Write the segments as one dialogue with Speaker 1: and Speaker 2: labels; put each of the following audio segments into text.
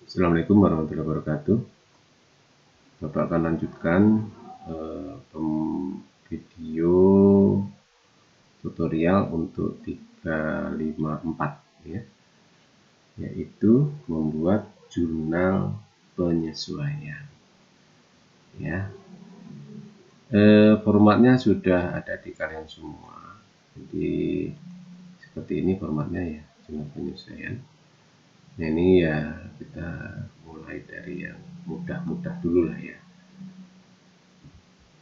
Speaker 1: Assalamualaikum warahmatullahi wabarakatuh. Bapak akan lanjutkan video tutorial untuk 354 ya, yaitu membuat jurnal penyesuaian ya. Formatnya sudah ada di kalian semua, jadi seperti ini formatnya ya, jurnal penyesuaian. Nah, ini ya kita mulai dari yang mudah-mudah dulu lah ya.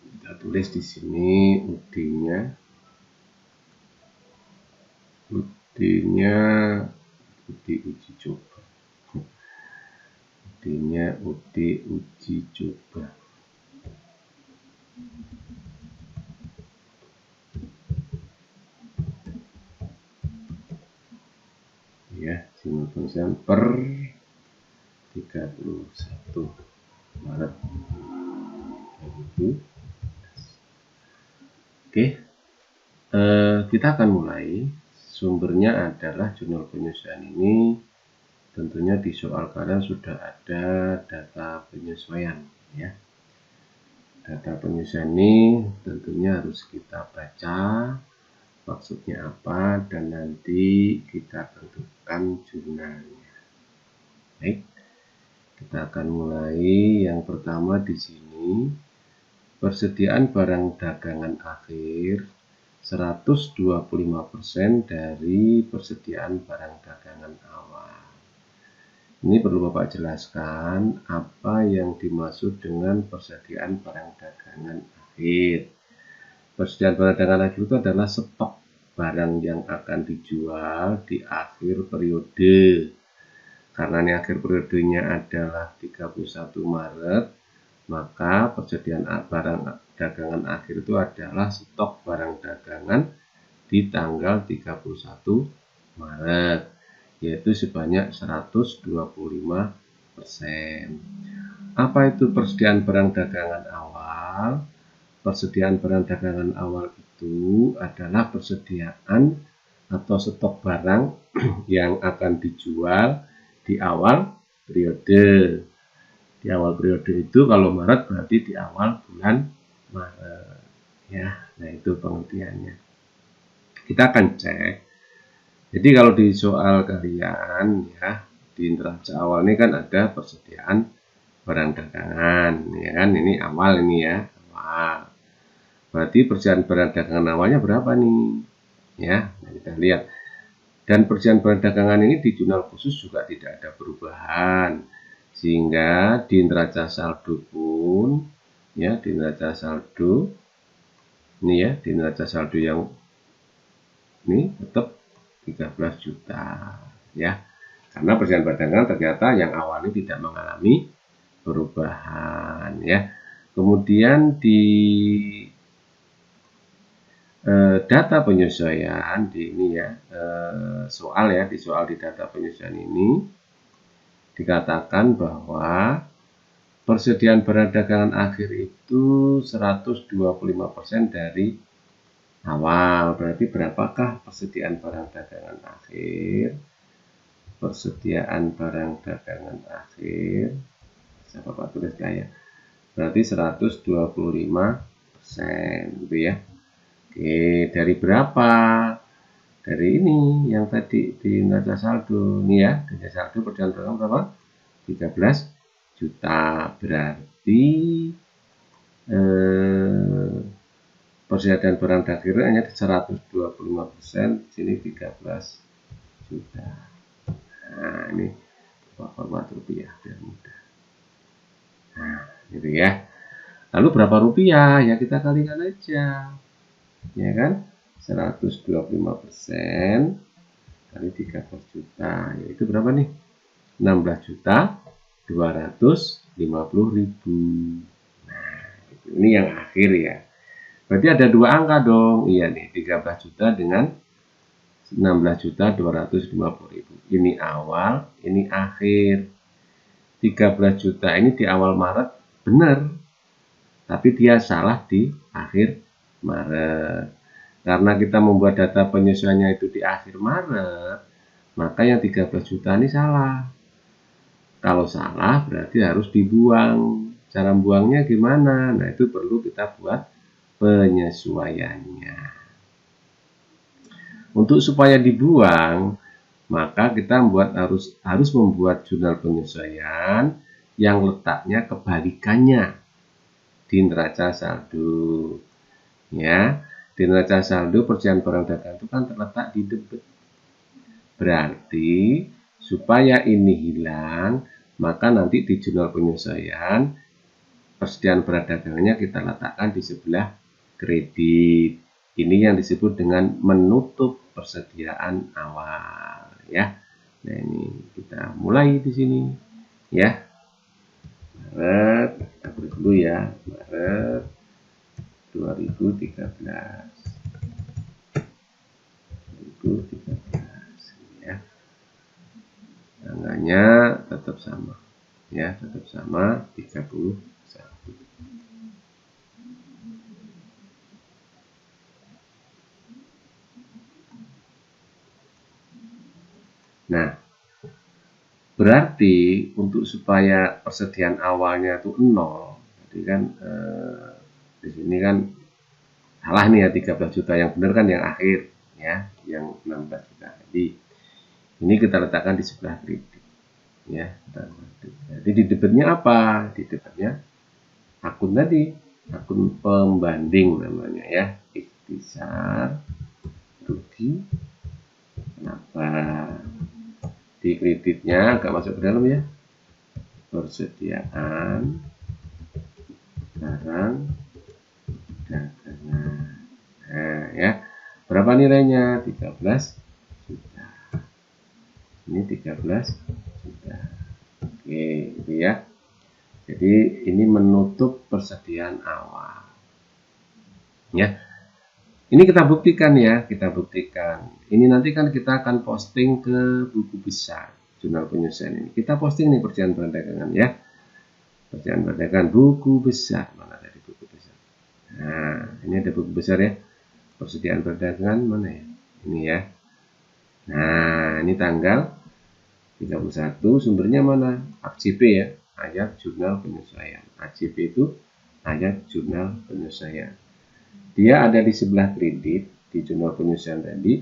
Speaker 1: Kita tulis di sini UD-nya uji coba. UD-nya uji coba. Ya, jurnal penyesuaian per 31 Maret 2000. Oke, kita akan mulai. Sumbernya adalah jurnal penyesuaian ini. Tentunya di soal kalian sudah ada data penyesuaian ya. Data penyesuaian ini tentunya harus kita baca maksudnya apa, dan nanti kita tentukan jurnalnya. Baik, kita akan mulai. Yang pertama di sini, persediaan barang dagangan akhir 125% dari persediaan barang dagangan awal. Ini perlu Bapak jelaskan apa yang dimaksud dengan persediaan barang dagangan akhir. Persediaan barang dagangan akhir itu adalah stok barang yang akan dijual di akhir periode. Karena ini akhir periodenya adalah 31 Maret, maka persediaan barang dagangan akhir itu adalah stok barang dagangan di tanggal 31 Maret, yaitu sebanyak 125%. Apa itu persediaan barang dagangan awal? Persediaan barang dagangan awal itu adalah persediaan atau stok barang yang akan dijual di awal periode. Di awal periode itu kalau Maret berarti di awal bulan Maret ya. Nah, itu pengertiannya. Kita akan cek. Jadi kalau di soal kalian ya, di neraca awal ini kan ada persediaan barang dagangan ya kan, ini awal ini ya, awal. Berarti persediaan barang dagangan awalnya berapa nih ya. Nah, kita lihat. Dan persediaan barang dagangan ini di jurnal khusus juga tidak ada perubahan, sehingga di neraca saldo pun ya, di neraca saldo ini ya, di neraca saldo yang ini tetap 13 juta ya, karena persediaan barang dagangan ternyata yang awalnya tidak mengalami perubahan ya. Kemudian di data penyesuaian di ini ya, soal ya, di soal di data penyesuaian ini dikatakan bahwa persediaan barang dagangan akhir itu 125% dari awal. Berarti berapakah persediaan barang dagangan akhir? Persediaan barang dagangan akhir, saya Bapak tulis ya, berarti 125% gitu ya. Oke, dari berapa? Dari ini yang tadi di neraca saldo ini ya, neraca saldo persediaan barang berapa? 13 juta. Berarti persediaan barang dagangan hanya 125%, sini 13 juta. Nah, ini format rupiah biar mudah. Nah, gitu ya. Lalu berapa rupiah? Ya kita kalikan aja. Ya kan? 125% kali 13 juta, yaitu berapa nih? 16.250.000. Nah, ini yang akhir ya. Berarti ada dua angka dong. Iya nih, 13 juta dengan 16.250.000. Ini awal, ini akhir. 13 juta ini di awal Maret benar, tapi dia salah di akhir Maret. Karena kita membuat data penyesuaiannya itu di akhir Maret, maka yang 13 juta ini salah. Kalau salah berarti harus dibuang. Cara buangnya gimana? Nah, itu perlu kita buat penyesuaiannya. Untuk supaya dibuang, maka kita harus membuat jurnal penyesuaian yang letaknya kebalikannya di neraca saldo. Ya, di neraca saldo persedia barang dagang itu kan terletak di debit. Berarti supaya ini hilang, maka nanti di jurnal penyesuaian persediaan barang dagangannya kita letakkan di sebelah kredit. Ini yang disebut dengan menutup persediaan awal, ya. Nah, ini kita mulai di sini, ya. Maret, aku dulu ya, Maret 2013. 2013, ya. Tanggalnya tetap sama, ya, tetap sama 31. Nah, berarti untuk supaya persediaan awalnya itu 0, jadi kan di sini kan salah nih ya, 13 juta, yang benar kan yang akhir, ya, yang 16 juta. Jadi ini kita letakkan di sebelah kredit, ya. Jadi di debitnya apa? Di debitnya akun tadi, akun pembanding namanya, ya, ikhtisar rugi. Kenapa di kreditnya agak masuk ke dalam, ya, persediaan barang dagangan. Nah, ya, berapa nilainya? 13 juta. Ini 13 juta. Oke, gitu ya. Jadi ini menutup persediaan awal, ya. Ini kita buktikan, ya, kita buktikan. Ini nanti kan kita akan posting ke buku besar jurnal penyesuaian ini. Kita posting nih persediaan barang dagangan, ya. Persediaan barang dagangan buku besar, mana dari buku besar. Nah, ini ada buku besar, ya. Persediaan perdagangan mana, ya? Ini, ya. Nah, ini tanggal 31, sumbernya mana? AJP, ya. Ayat jurnal penyesuaian. AJP itu ayat jurnal penyesuaian. Dia ada di sebelah kredit di jurnal penyesuaian tadi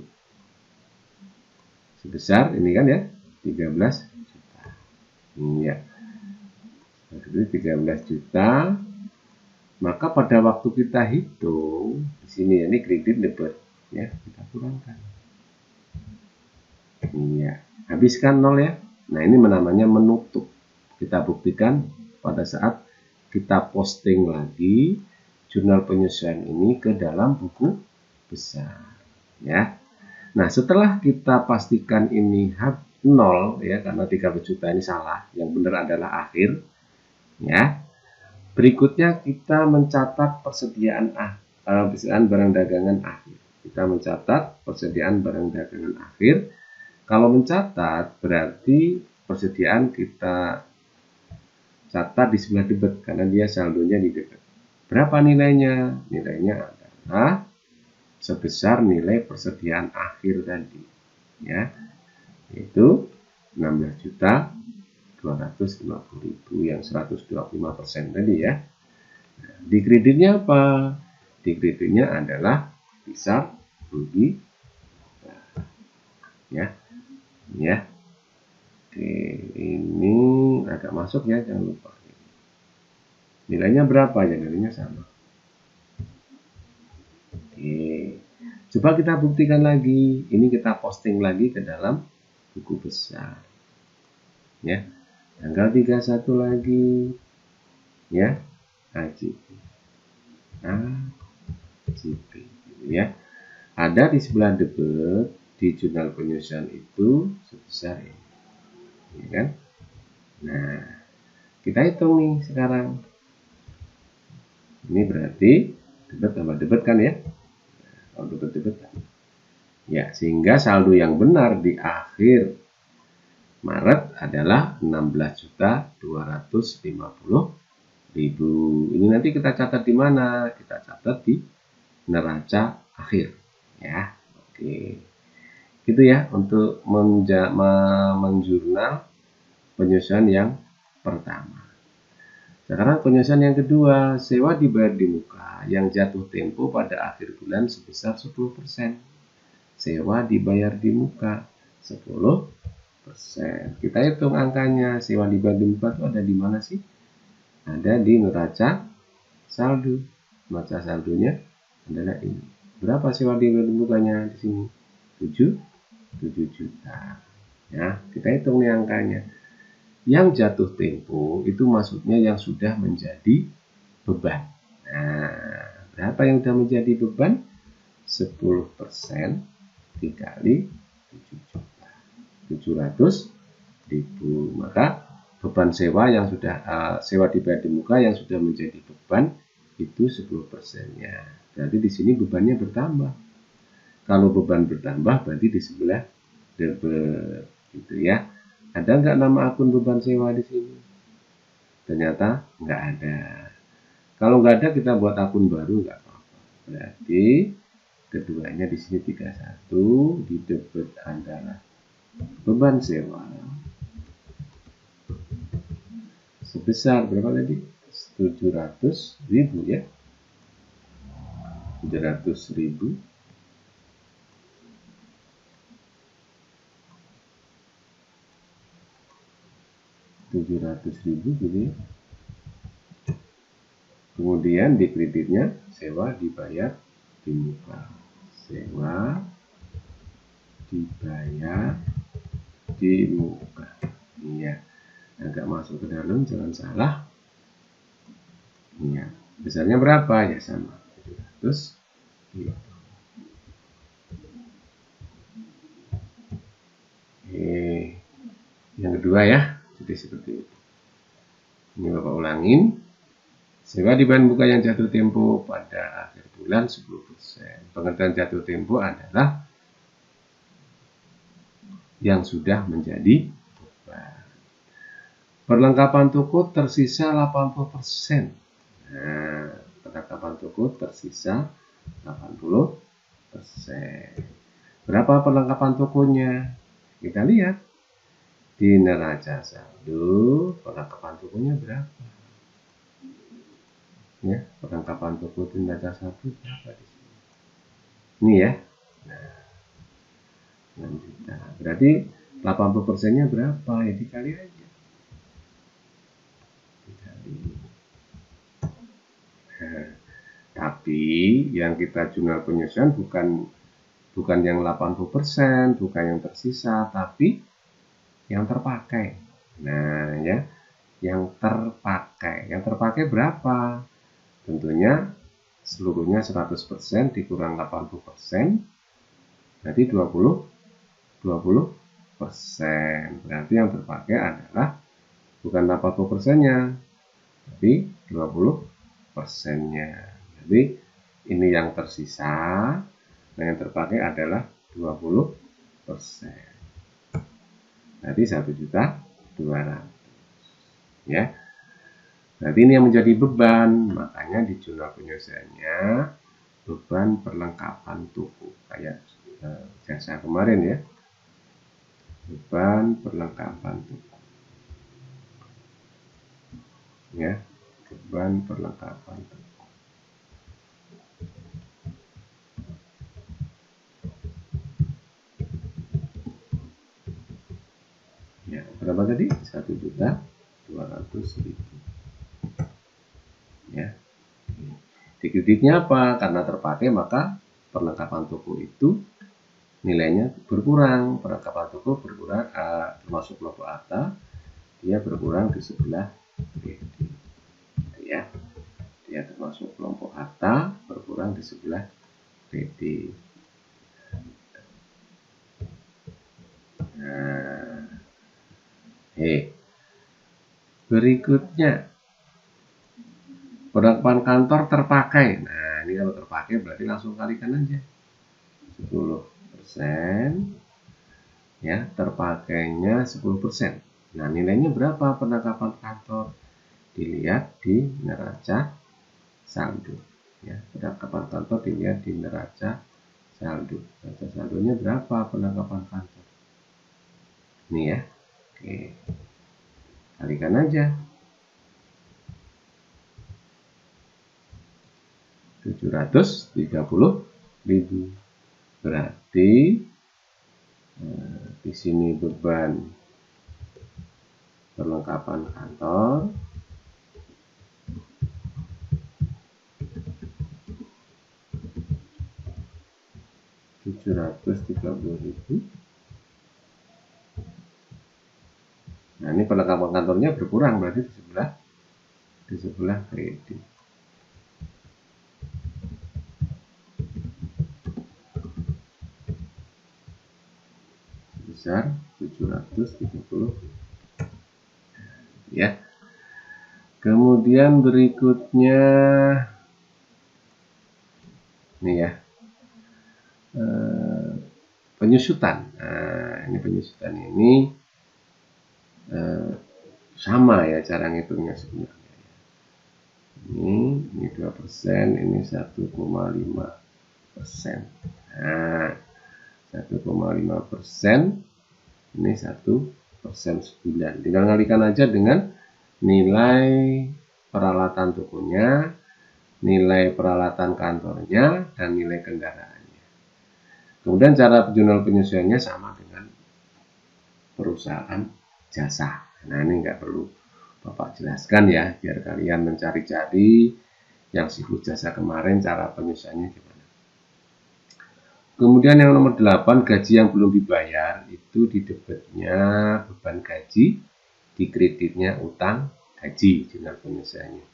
Speaker 1: sebesar ini kan, ya, 13 juta. Iya. Jadi 13 juta. Maka pada waktu kita hitung di sini, ya, ini kredit debit, ya, kita kurangkan. Iya, habiskan 0, ya. Nah, ini namanya menutup. Kita buktikan pada saat kita posting lagi jurnal penyesuaian ini ke dalam buku besar, ya. Nah, setelah kita pastikan ini 0, ya, karena 13 juta ini salah, yang benar adalah akhir, ya. Berikutnya kita mencatat persediaan barang dagangan akhir. Kita mencatat persediaan barang dagangan akhir. Kalau mencatat berarti persediaan kita catat di sebelah debit karena dia saldonya di debit. Berapa nilainya? Nilainya adalah sebesar nilai persediaan akhir tadi, ya, yaitu 16.250.000 yang 125% tadi, ya. Nah, di kreditnya apa? Di kreditnya adalah bisa rugi, ya, ya. Oke, ini agak masuk, ya, jangan lupa. Nilainya berapa, ya? Nilainya sama. Oke, coba kita buktikan lagi. Ini kita posting lagi ke dalam buku besar, ya. Tanggal 31 lagi, ya, AJP, ya. Ada di sebelah debit di jurnal penyesuaian itu sebesar ini, ya kan? Nah, kita hitung nih sekarang. Ini berarti debit tambah debit kan, ya? Kalau debit kan. Ya, sehingga saldo yang benar di akhir Maret adalah 16.250.000. Ini nanti kita catat di mana? Kita catat di neraca akhir, ya. Oke. Gitu, ya, untuk menjurnal penyesuaian yang pertama. Sekarang penyesuaian yang kedua, sewa dibayar di muka yang jatuh tempo pada akhir bulan sebesar 10%. Sewa dibayar di muka 10%. Kita hitung angkanya. Sewa dibayar di muka itu ada di mana sih? Ada di neraca saldo. Neraca saldonya adalah ini. Berapa sewa dibayar di mukanya di sini? 7 juta. Ya, kita hitung nih angkanya. Yang jatuh tempo itu maksudnya yang sudah menjadi beban. Nah, berapa yang sudah menjadi beban? 10% dikali 7 juta. 700.000. Maka beban sewa yang sudah sewa dibayar di muka yang sudah menjadi beban itu 10%-nya. Berarti di sini bebannya bertambah. Kalau beban bertambah berarti di sebelah double gitu ya. Ada nggak nama akun beban sewa di sini? Ternyata nggak ada. Kalau nggak ada kita buat akun baru nggak apa-apa. Berarti keduanya di sini 31 di debit antara beban sewa sebesar berapa tadi? 700.000 ya. 700.000 gitu ya. Kemudian di kreditnya sewa dibayar di muka. Sewa dibayar di muka. Iya. Agak masuk ke dalam, jangan salah. Iya. Besarnya berapa? Ya sama. 700 gitu. Yang kedua ya. Jadi seperti itu. Ini Bapak ulangin. Sewa dibayar buka yang jatuh tempo pada akhir bulan 10%. Pengertian jatuh tempo adalah yang sudah menjadi beban. Perlengkapan toko tersisa 80%. Nah, perlengkapan toko tersisa 80%. Berapa perlengkapan tokonya? Kita lihat. Di neraca saldo, perlengkapan tokonya berapa? Ya, perlengkapan toko di neraca saldo berapa di sini? Ini ya. Nah, 6 juta. Berarti 80%-nya berapa? Ya dikali aja. Dikali. Nah, tapi yang kita jurnal penyesuaian bukan yang 80%, bukan yang tersisa, tapi yang terpakai. Nah, ya, yang terpakai. Yang terpakai berapa? Tentunya seluruhnya 100% dikurang 80%, berarti 20%. Berarti yang terpakai adalah bukan 80%-nya, tapi 20%-nya. Jadi ini yang tersisa, nah yang terpakai adalah 20%. Berarti 1.200.000 ya. Berarti ini yang menjadi beban, makanya di jurnal penyelesaiannya beban perlengkapan toko kayak jasa kemarin ya. Beban perlengkapan toko. Ya, beban perlengkapan toko. Ya, berapa tadi? 1.200.000. Ya. Di kreditnya apa? Karena terpakai maka perlengkapan toko itu nilainya berkurang. Perlengkapan toko berkurang termasuk kelompok ATA, dia berkurang di sebelah kredit. Ya. Dia termasuk kelompok ATA berkurang di sebelah kredit. Nah, berikutnya perlengkapan kantor terpakai. Nah, ini kalau terpakai berarti langsung kalikan aja. 10%. Ya, terpakainya 10%. Nah, nilainya berapa perlengkapan kantor? Dilihat di neraca saldo. Ya, perlengkapan kantor dilihat di neraca saldo. Neraca saldonya berapa perlengkapan kantor? Ini ya. Oke. Kalikan aja. 730.000. Berarti di sini beban perlengkapan kantor 730.000. Nah, ini perlengkapan kantornya berkurang, berarti di sebelah kredit. Sebesar 730. Ya. Kemudian berikutnya ini ya. Penyusutan. Nah, ini penyusutan ini sama ya cara ngitungnya sebenarnya. Ini 2%, ini 1,5%. Nah, 1,5%, ini 1/9. Tinggal ngalikan aja dengan nilai peralatan tokonya, nilai peralatan kantornya, dan nilai kendaraannya. Kemudian cara jurnal penyesuaiannya sama dengan perusahaan jasa. Nah, ini nggak perlu Bapak jelaskan ya, biar kalian mencari-cari yang sibuk jasa kemarin cara penyesuaiannya gimana. Kemudian yang nomor 8, gaji yang belum dibayar, itu di debitnya beban gaji, di kreditnya utang gaji, jurnal penyesuaiannya.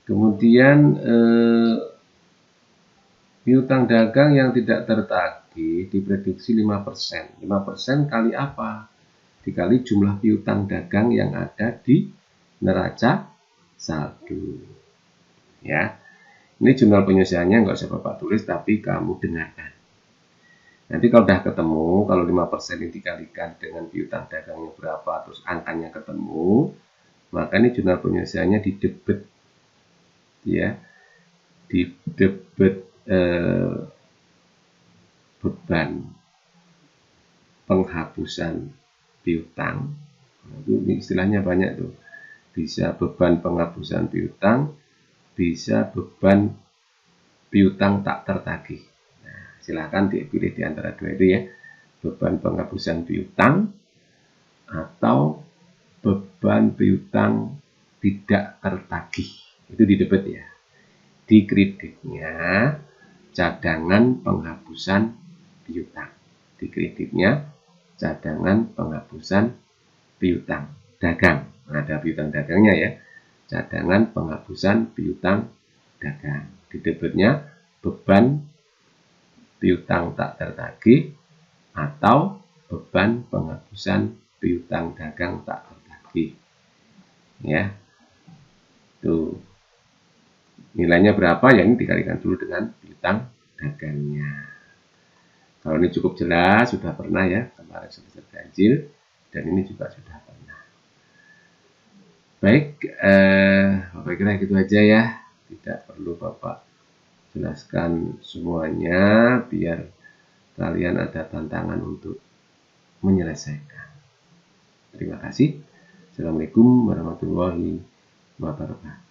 Speaker 1: Kemudian piutang dagang yang tidak tertagih diprediksi 5%. 5% kali apa? Dikali jumlah piutang dagang yang ada di neraca saldo. Ya, ini jurnal penyesuaiannya nggak usah Bapak tulis, tapi kamu dengarkan. Nanti kalau udah ketemu, kalau 5% ini dikalikan dengan piutang dagangnya berapa, terus angkanya ketemu, maka ini jurnal penyesuaiannya di debit, ya, di debit beban penghapusan piutang. Itu istilahnya banyak tuh, bisa beban penghapusan piutang, bisa beban piutang tak tertagih. Nah, silahkan dipilih di antara dua itu ya, beban penghapusan piutang atau beban piutang tidak tertagih. Itu di debit ya. Di kreditnya cadangan penghapusan piutang. Di kreditnya cadangan penghapusan piutang dagang. Ada piutang dagangnya ya. Cadangan penghapusan piutang dagang. Di debitnya beban piutang tak tertagih atau beban penghapusan piutang dagang tak tertagih. Ya. Tuh. Nilainya berapa? Ya ini dikalikan dulu dengan piutang dagangnya. Kalau ini cukup jelas, sudah pernah ya, kemarin semester ganjil, dan ini juga sudah pernah. Baik, Bapak kira gitu aja ya, tidak perlu Bapak jelaskan semuanya, biar kalian ada tantangan untuk menyelesaikan. Terima kasih. Assalamualaikum warahmatullahi wabarakatuh.